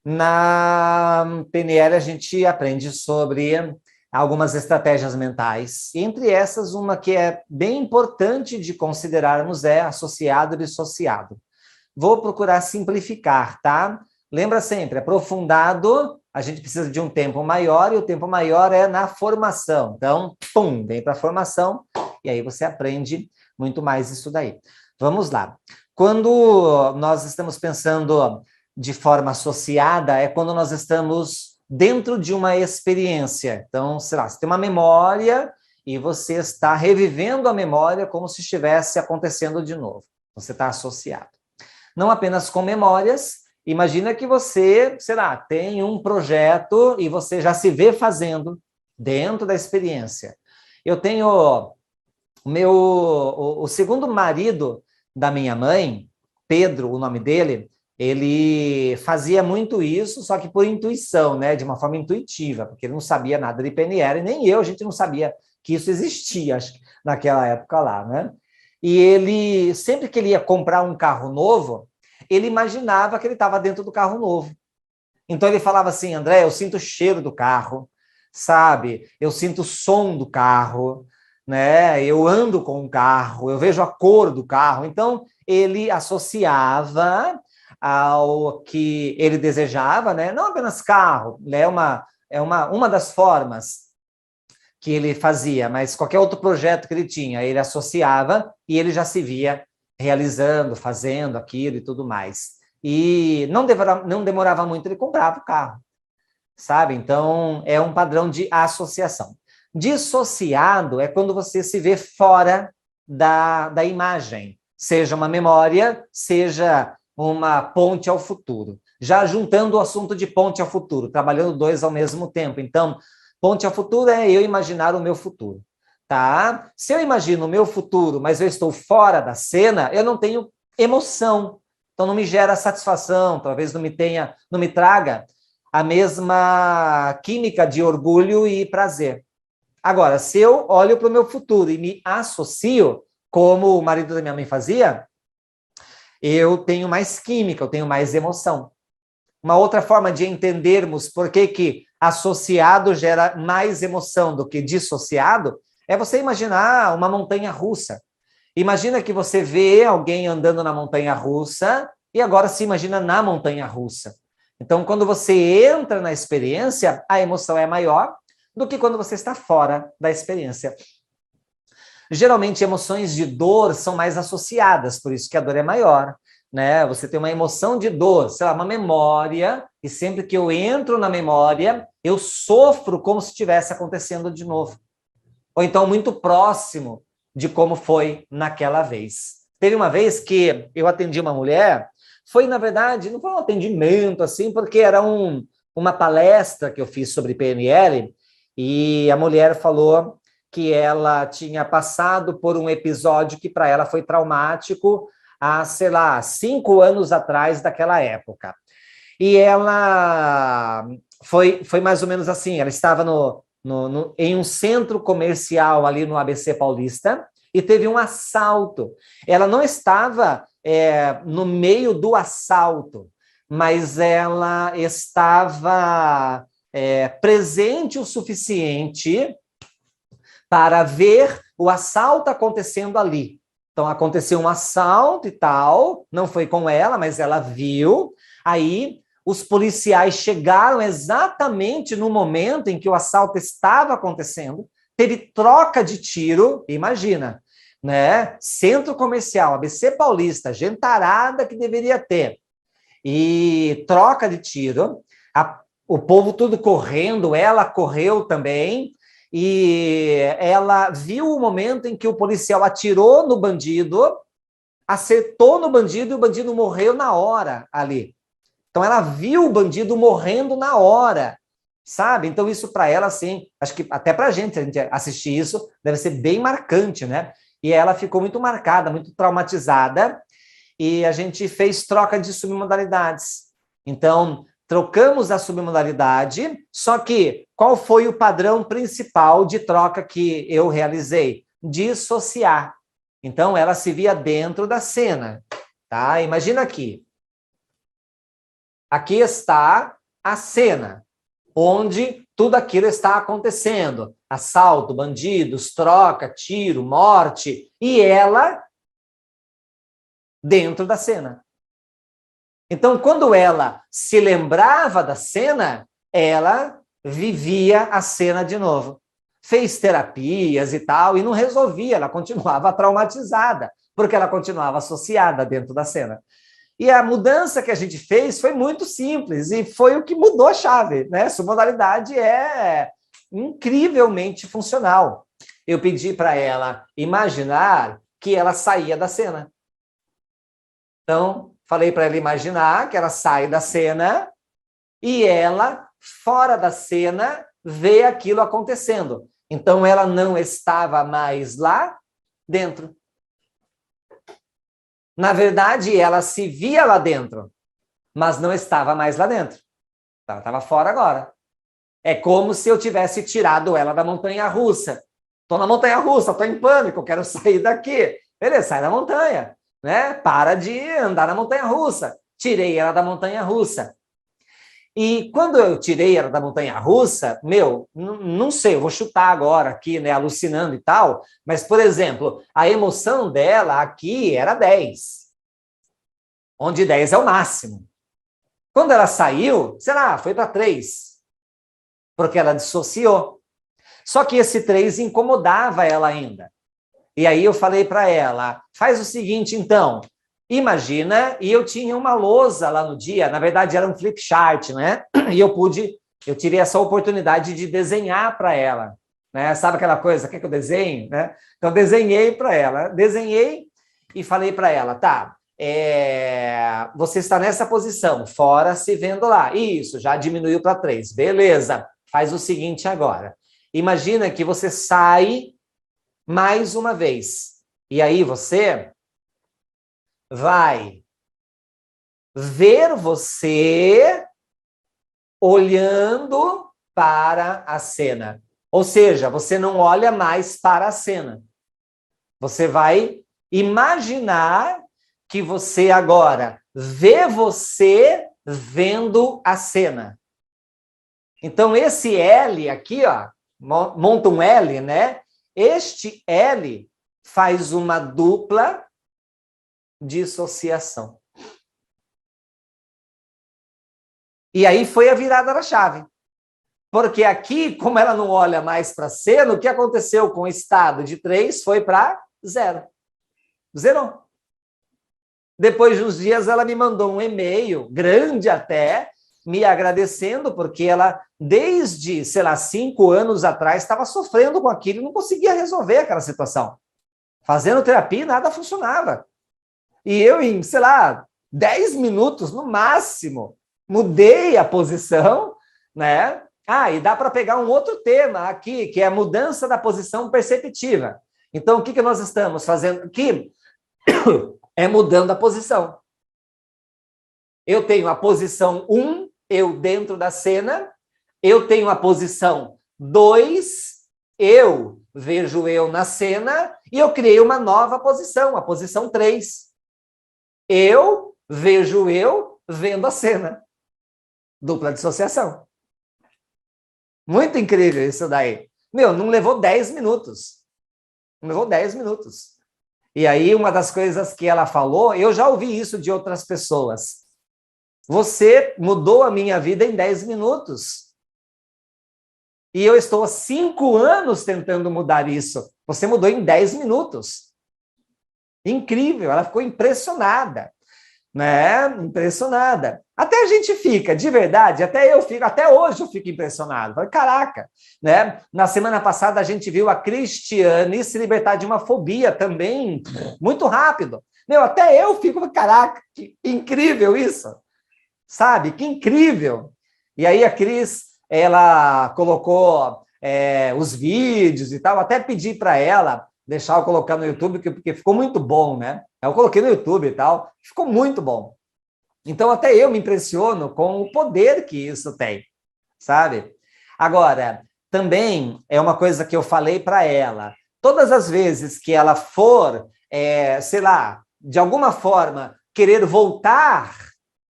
Na PNL, a gente aprende sobre algumas estratégias mentais. Entre essas, uma que é bem importante de considerarmos é associado e dissociado. Vou procurar simplificar, tá? Lembra sempre, aprofundado, a gente precisa de um tempo maior, e o tempo maior é na formação. Então, pum, vem para a formação, e aí você aprende muito mais isso daí. Vamos lá. Quando nós estamos pensando de forma associada, é quando nós estamos dentro de uma experiência. Então, sei lá, você tem uma memória e você está revivendo a memória como se estivesse acontecendo de novo. Você está associado. Não apenas com memórias, imagina que você, sei lá, tem um projeto e você já se vê fazendo dentro da experiência. Eu tenho o segundo marido da minha mãe, Pedro, o nome dele, ele fazia muito isso, só que por intuição, né, de uma forma intuitiva, porque ele não sabia nada de PNL, nem eu, a gente não sabia que isso existia, acho que naquela época lá, né? E ele, sempre que ele ia comprar um carro novo, ele imaginava que ele estava dentro do carro novo. Então ele falava assim, André, eu sinto o cheiro do carro, sabe? Eu sinto o som do carro, né? Eu ando com o carro, eu vejo a cor do carro. Então ele associava ao que ele desejava, né? Não apenas carro, né? Uma das formas que ele fazia, mas qualquer outro projeto que ele tinha, ele associava e ele já se via realizando, fazendo aquilo e tudo mais. E não demorava muito, ele comprava o carro, sabe? Então, é um padrão de associação. Dissociado é quando você se vê fora da imagem, seja uma memória, seja uma ponte ao futuro. Já juntando o assunto de ponte ao futuro, trabalhando dois ao mesmo tempo. Então, ponte ao futuro é eu imaginar o meu futuro, tá? Se eu imagino o meu futuro, mas eu estou fora da cena, eu não tenho emoção. Então não me gera satisfação, talvez não me traga a mesma química de orgulho e prazer. Agora, se eu olho para o meu futuro e me associo, como o marido da minha mãe fazia, eu tenho mais química, eu tenho mais emoção. Uma outra forma de entendermos por que associado gera mais emoção do que dissociado é você imaginar uma montanha russa. Imagina que você vê alguém andando na montanha russa e agora se imagina na montanha russa. Então, quando você entra na experiência, a emoção é maior do que quando você está fora da experiência. Geralmente, emoções de dor são mais associadas, por isso que a dor é maior. Né? Você tem uma emoção de dor, sei lá, uma memória, e sempre que eu entro na memória, eu sofro como se estivesse acontecendo de novo. Ou então muito próximo de como foi naquela vez. Teve uma vez que eu atendi uma mulher, foi, na verdade, não foi um atendimento assim, porque era uma palestra que eu fiz sobre PNL, e a mulher falou que ela tinha passado por um episódio que para ela foi traumático há, sei lá, 5 anos atrás daquela época. E ela foi mais ou menos assim, ela estava em um centro comercial ali no ABC Paulista e teve um assalto. Ela não estava no meio do assalto, mas ela estava presente o suficiente para ver o assalto acontecendo ali. Então, aconteceu um assalto e tal, não foi com ela, mas ela viu. Aí, os policiais chegaram exatamente no momento em que o assalto estava acontecendo, teve troca de tiro, imagina, né? Centro comercial, ABC Paulista, gentarada que deveria ter. E troca de tiro, o povo tudo correndo, ela correu também, e ela viu o momento em que o policial atirou no bandido, acertou no bandido e o bandido morreu na hora ali. Então ela viu o bandido morrendo na hora, sabe? Então isso para ela, assim, acho que até para a gente assistir isso, deve ser bem marcante, né? E ela ficou muito marcada, muito traumatizada, e a gente fez troca de submodalidades. Então, trocamos a submodalidade, só que qual foi o padrão principal de troca que eu realizei? Dissociar. Então, ela se via dentro da cena, tá? Imagina aqui. Aqui está a cena, onde tudo aquilo está acontecendo. Assalto, bandidos, troca, tiro, morte, e ela dentro da cena. Então, quando ela se lembrava da cena, ela vivia a cena de novo. Fez terapias e tal, e não resolvia, ela continuava traumatizada, porque ela continuava associada dentro da cena. E a mudança que a gente fez foi muito simples, e foi o que mudou a chave, né? Essa modalidade é incrivelmente funcional. Eu pedi para ela imaginar que ela saía da cena. Então, falei para ela imaginar que ela sai da cena e ela, fora da cena, vê aquilo acontecendo. Então, ela não estava mais lá dentro. Na verdade, ela se via lá dentro, mas não estava mais lá dentro. Ela estava fora agora. É como se eu tivesse tirado ela da montanha-russa. Estou na montanha-russa, estou em pânico, quero sair daqui. Beleza, sai da montanha, né? Para de andar na montanha-russa. Tirei ela da montanha-russa. E quando eu tirei ela da montanha-russa, não sei, eu vou chutar agora aqui, né, alucinando e tal, mas, por exemplo, a emoção dela aqui era 10, onde 10 é o máximo. Quando ela saiu, sei lá, foi para 3, porque ela dissociou. Só que esse 3 incomodava ela ainda. E aí eu falei para ela, faz o seguinte, então, imagina, e eu tinha uma lousa lá no dia, na verdade era um flip chart, né? E eu tirei essa oportunidade de desenhar para ela, né? Sabe aquela coisa, quer que eu desenhe, né? Então desenhei para ela, desenhei e falei para ela, tá, você está nessa posição, fora se vendo lá. Isso, já diminuiu para 3, beleza. Faz o seguinte agora, imagina que você sai mais uma vez, e aí você vai ver você olhando para a cena. Ou seja, você não olha mais para a cena. Você vai imaginar que você agora vê você vendo a cena. Então, esse L aqui, ó, monta um L, né? Este L faz uma dupla dissociação. E aí foi a virada da chave. Porque aqui, como ela não olha mais para a cena, o que aconteceu com o estado de 3 foi para 0. Zerou. Depois de uns dias, ela me mandou um e-mail, grande até, me agradecendo, porque ela, desde, sei lá, 5 anos atrás, estava sofrendo com aquilo e não conseguia resolver aquela situação. Fazendo terapia, nada funcionava. E eu, em, sei lá, 10 minutos, no máximo, mudei a posição, né? E dá para pegar um outro tema aqui, que é a mudança da posição perceptiva. Então, o que nós estamos fazendo aqui? É mudando a posição. Eu tenho a posição 1, eu dentro da cena. Eu tenho a posição 2, eu vejo eu na cena. E eu criei uma nova posição, a posição 3. Eu vejo eu vendo a cena. Dupla dissociação. Muito incrível isso daí. Não levou 10 minutos. Não levou 10 minutos. E aí, uma das coisas que ela falou, eu já ouvi isso de outras pessoas. Você mudou a minha vida em 10 minutos. E eu estou há 5 anos tentando mudar isso. Você mudou em 10 minutos. Incrível, ela ficou impressionada. Né? Impressionada. Até a gente fica, de verdade, até eu fico, até hoje eu fico impressionado. Falei, caraca, né? Na semana passada a gente viu a Cristiane se libertar de uma fobia também, muito rápido. Até eu fico, caraca, que incrível isso. Sabe? Que incrível. E aí a Cris, ela colocou os vídeos e tal, até pedi para ela deixar eu colocar no YouTube, porque ficou muito bom, né? Eu coloquei no YouTube e tal, ficou muito bom. Então, até eu me impressiono com o poder que isso tem, sabe? Agora, também é uma coisa que eu falei para ela, todas as vezes que ela for, sei lá, de alguma forma, querer voltar,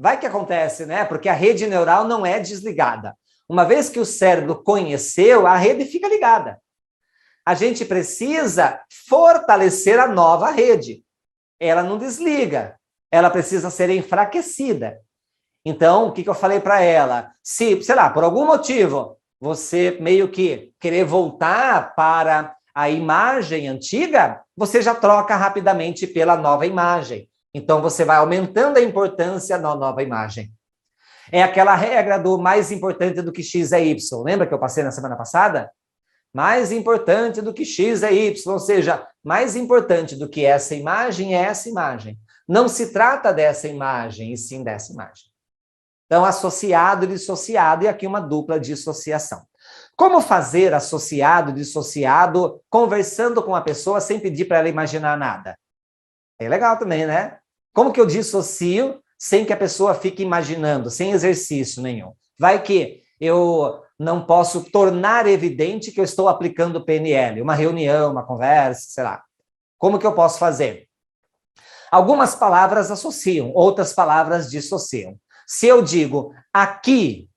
Vai que acontece, né? Porque a rede neural não é desligada. Uma vez que o cérebro conheceu, a rede fica ligada. A gente precisa fortalecer a nova rede. Ela não desliga, ela precisa ser enfraquecida. Então, o que eu falei para ela? Se, sei lá, por algum motivo, você meio que querer voltar para a imagem antiga, você já troca rapidamente pela nova imagem. Então, você vai aumentando a importância da nova imagem. É aquela regra do mais importante do que X é Y. Lembra que eu passei na semana passada? Mais importante do que X é Y, ou seja, mais importante do que essa imagem é essa imagem. Não se trata dessa imagem, e sim dessa imagem. Então, associado e dissociado, e aqui uma dupla dissociação. Como fazer associado e dissociado conversando com a pessoa sem pedir para ela imaginar nada? É legal também, né? Como que eu dissocio sem que a pessoa fique imaginando, sem exercício nenhum? Vai que eu não posso tornar evidente que eu estou aplicando PNL, uma reunião, uma conversa, sei lá. Como que eu posso fazer? Algumas palavras associam, outras palavras dissociam. Se eu digo aqui,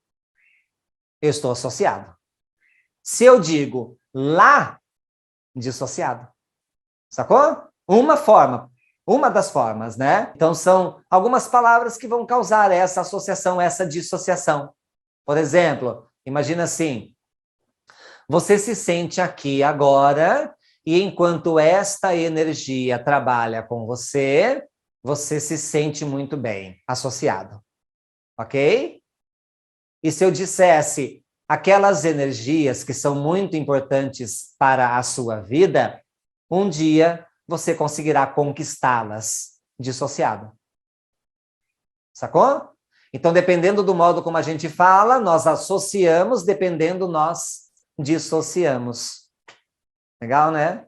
eu estou associado. Se eu digo lá, dissociado. Sacou? Uma das formas, né? Então, são algumas palavras que vão causar essa associação, essa dissociação. Por exemplo, imagina assim, você se sente aqui agora e enquanto esta energia trabalha com você, você se sente muito bem, associado. Ok? E se eu dissesse aquelas energias que são muito importantes para a sua vida, um dia você conseguirá conquistá-las dissociado. Sacou? Então, dependendo do modo como a gente fala, nós associamos, dependendo, nós dissociamos. Legal, né?